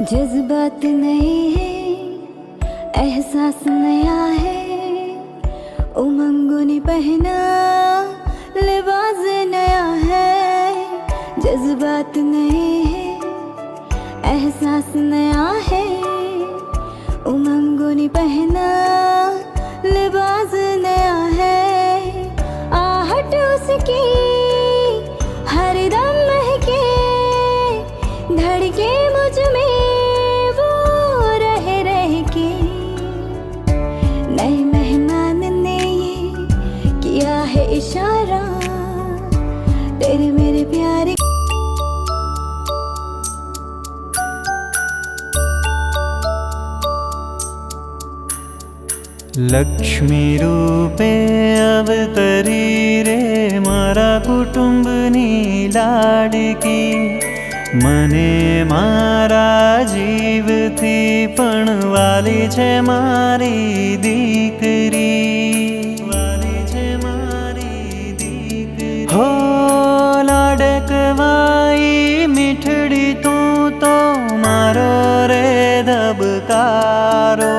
जज्बात नए हैं, एहसास नया है, उमंगों ने पहना लिबास नया है। जज्बात नए हैं, एहसास नया है, उमंगों ने पहना लिबास नया है। आहट उसकी हर दम महके, धड़के मुझ में वो रह रह के। नए मेहमान ने ये किया है इशारा, तेरे मेरे प्यारे। लक्ष्मी रूपे अवतरी रे मारा कुटुंबनी लाडकी, मने मारा जीवथी पण वाली छे मारी दीकरी, वाली छे मारी दीकरी। हो लाडकवाई मीठड़ी तू तो मारो रे धबकारो,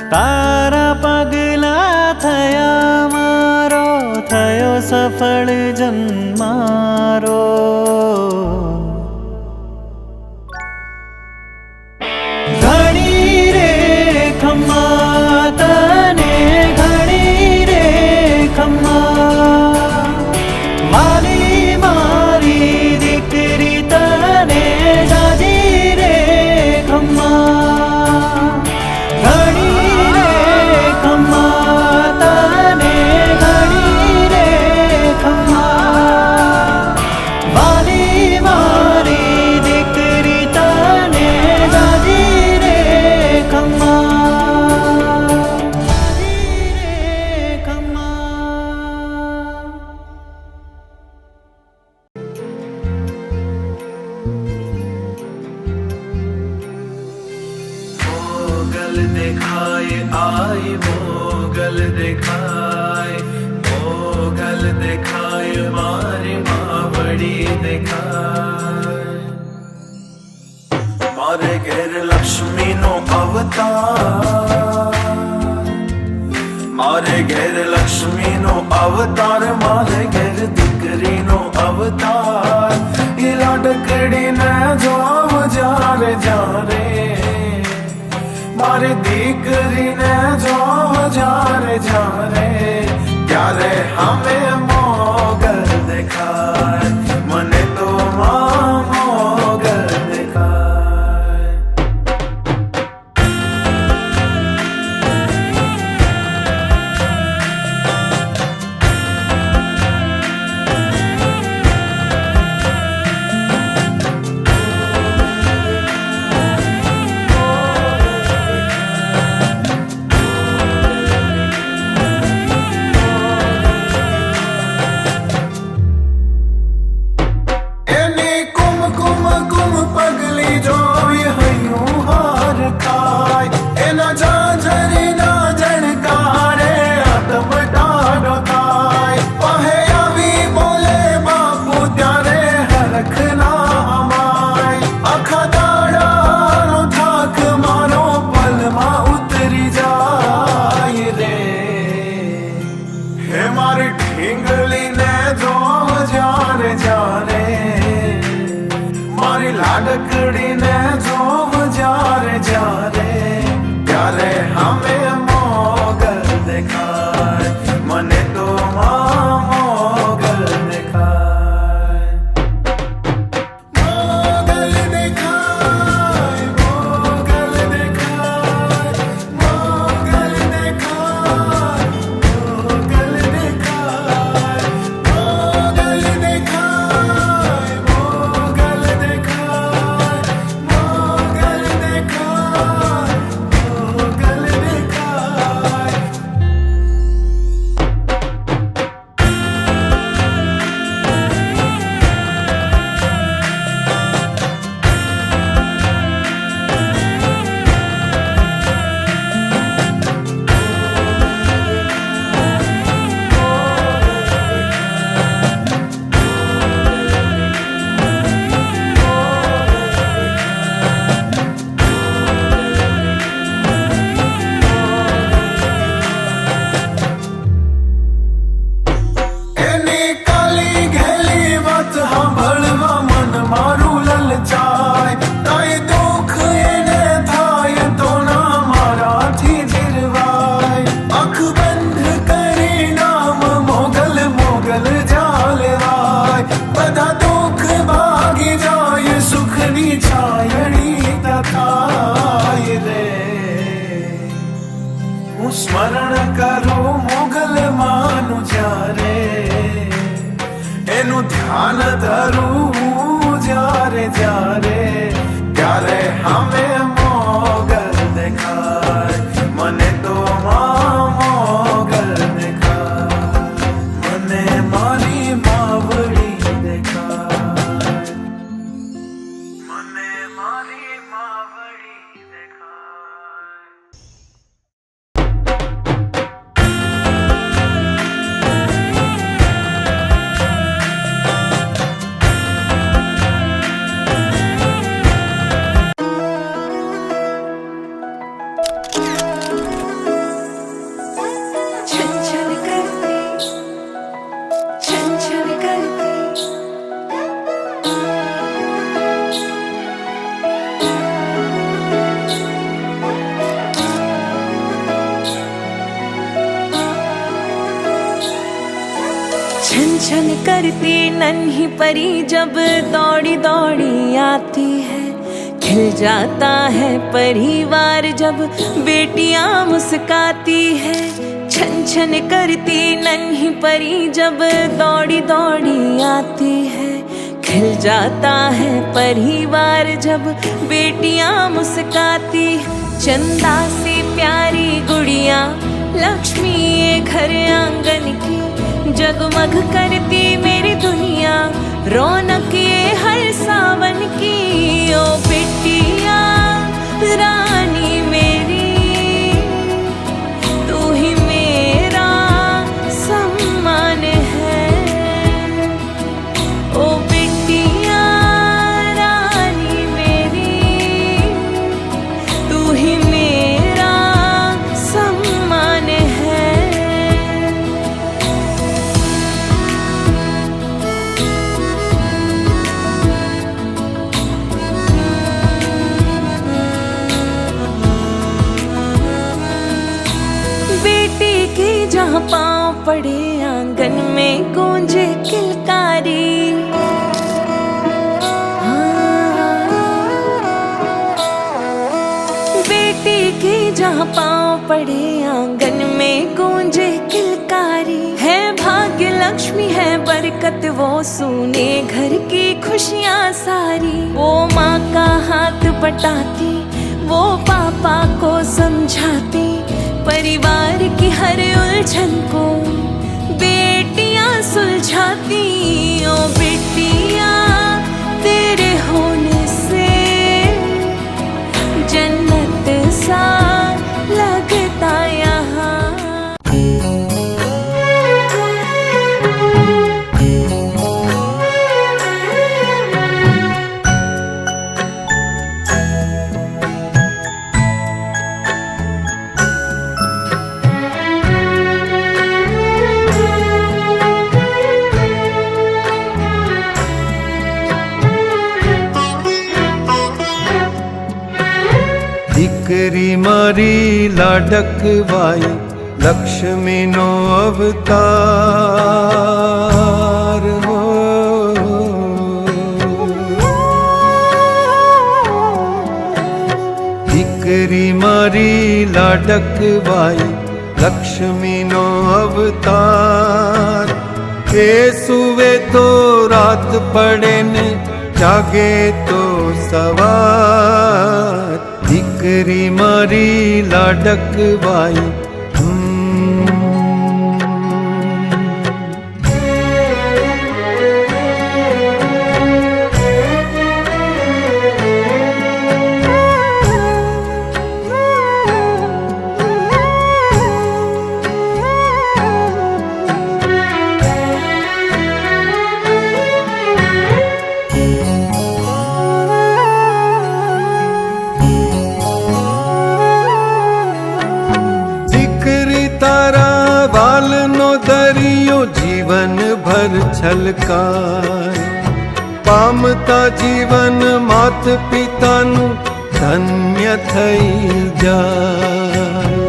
तारा पगला थया मारो थयो सफल जन्मारो। घणी रे खम्मा तने घणी रे खम्मा, वाली मारी दीकरी तने जाजी रे खम्मा। दिखाए आई मोगल दिखाए, मोगल दिखाए मारी मावड़ी दिखाए। मारे घेर लक्ष्मी नो अवतार, मारे घेर लक्ष्मी नो अवतार, मारे घेर दीकरी नो अवतार। ये लाडकड़ी ने जो जारे जारे, मारी दीकरी ने जो जारे जारे। प्यारे हमें मोगल दिखाए, मने तो मां मोगल दिखाए। लाडकड़ी ने जो जारे जारे, प्यारे हमें मोगल दिखाए, मने तो मां मोगल दिखाए। मोगल दिखाए, मोगल दिखाए, मोगल दिखाए, मोगल दिखाए, मोगल दिखाए, मोगल दिखाए, मोगल दिखाए। ધરું જ્યારે જ્યારે ત્યારે અમે મોગલ દેખાય મને તો મોગલ દેખાય મને મારી માવડી દેખાય મને મારી માવડી छन छन करती छन छन करती छन छन करती नन्ही परी जब दौड़ी दौड़ी आती है खिल जाता है परिवार जब बेटियां मुस्काती है छन छन करती नन्ही परी जब दौड़ी दौड़ी आती है खिल जाता है परिवार जब बेटियां मुस्काती चंदा से प्यारी गुड़िया लक्ष्मी ये घर आंगन की जगमग करती मेरी दुनिया रौनक ये हर सावन की ओ बिटिया रानी मेरी तू ही मेरा सम्मान है ओ बिटिया रानी मेरी तू ही मेरा सम्मान है बेटी की जहाँ पाँव पड़े आंगन में गूंजे किलकारी बेटी की जहाँ पाँव पड़े आंगन में गूंजे किलकारी है भाग्य लक्ष्मी है बरकत वो सुने घर की खुशियाँ सारी वो माँ का हाथ बटाती वो पापा को समझाती परिवार की हर उलझन को बेटियां सुलझाती ओ बेटिया तेरे होने से जन्नत सा लगता यहाँ દીકરી મારી લાડકવાઈ લક્ષ્મીનો અવતાર હો દીકરી મારી લાડકવાઈ લક્ષ્મીનો અવતાર એ સુવે તો રાત પડે ને જાગે તો સવાર દીકરી મારી લાડકવાઈ દરિયો જીવન ભર છલકાય પામતા જીવન માત પિતાનું ધન્ય થઈ જાય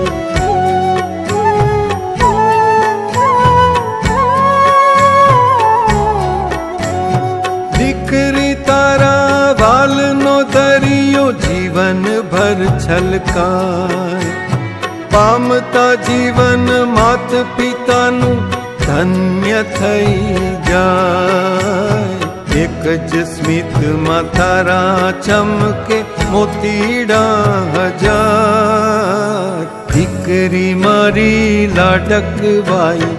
દીકરી તારા વાલનો દરિયો જીવન ભર છલકાય પામતા જીવન માત પિતાનું ધન્ય થઈ જાય એક જ સ્મિતમાં તારા ચમકે મોતીડા હજાર. દીકરી મારી લાડકવાઈ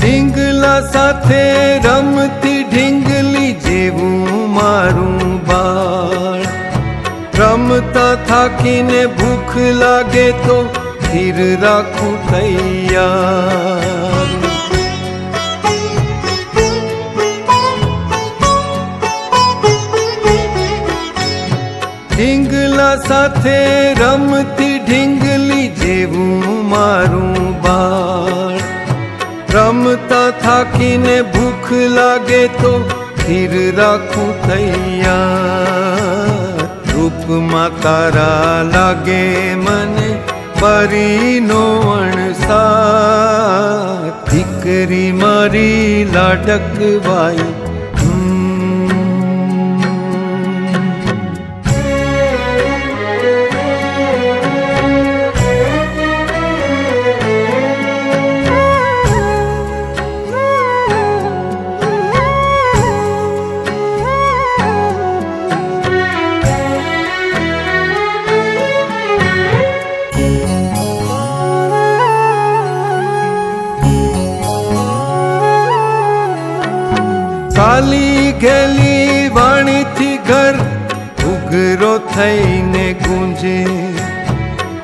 ઢીંગલા સાથે રમતી ઢીંગલી જેવું મારું બાળ. રમતા થાકીને ભૂખ લાગે તો ખીર રાખું તૈયાર. ઢીંગલા સાથે રમતી ઢીંગલી જેવું મારું બાળ. રમતા થાકીને ભૂખ લાગે તો ખીર રાખું તૈયાર. રૂપમાં તારા લાગે મને પરીનો અણસાર. દીકરી મારી લાડકવાઈ કાલી ગેલી વાણીથી ઘર ઉઘરો થઈને ગુંજે.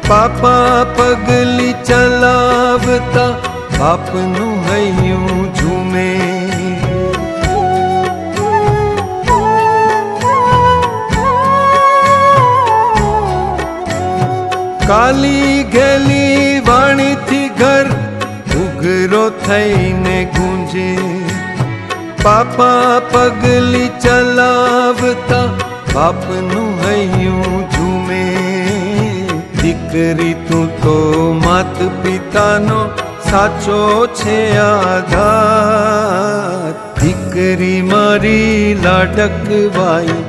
પાપા પગલી ચલાવતા બાપનું હૈયું ઝૂમે. કાલી ગેલી વાણીથી ઘર ઉઘરો થઈને ગુંજે. પાપા પગલી ચલાવતા બાપનું હૈયું ઝૂમે. દીકરી તું તો માત પિતાનો સાચો છે આધાર. દીકરી મારી લાડકવાઈ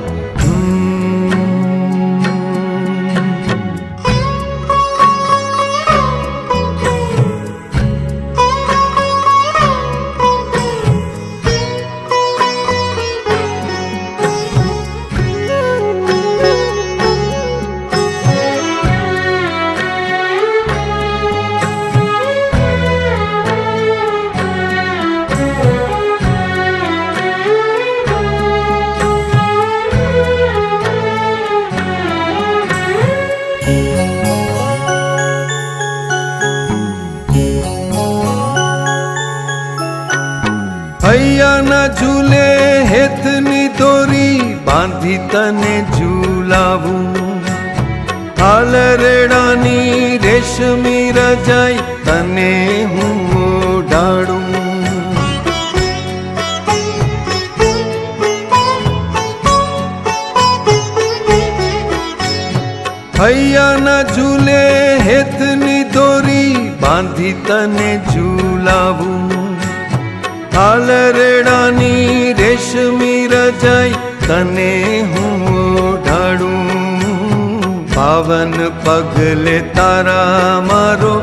હૈયાના ઝૂલે હેતની દોરી બાંધી તને ઝૂલાવું. હાલરડાની રેશમી રજાઈ તને હું ઓઢાડું. હૈયાના ઝૂલે હેતની દોરી બાંધી તને ઝૂલાવું. હાલરડાની રેશમી રજાઈ તને હું ઓઢાડું. પાવન પગલે તારા મારો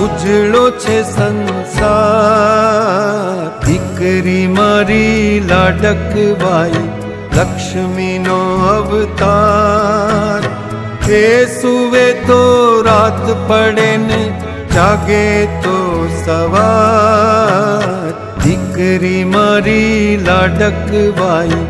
ઉજળો છે સંસાર. દીકરી મારી લાડકવાઈ લક્ષ્મીનો અવતાર. એ સુવે તો રાત પડે ને જાગે તો સવાર. દીકરી મારી લાડકવાઈ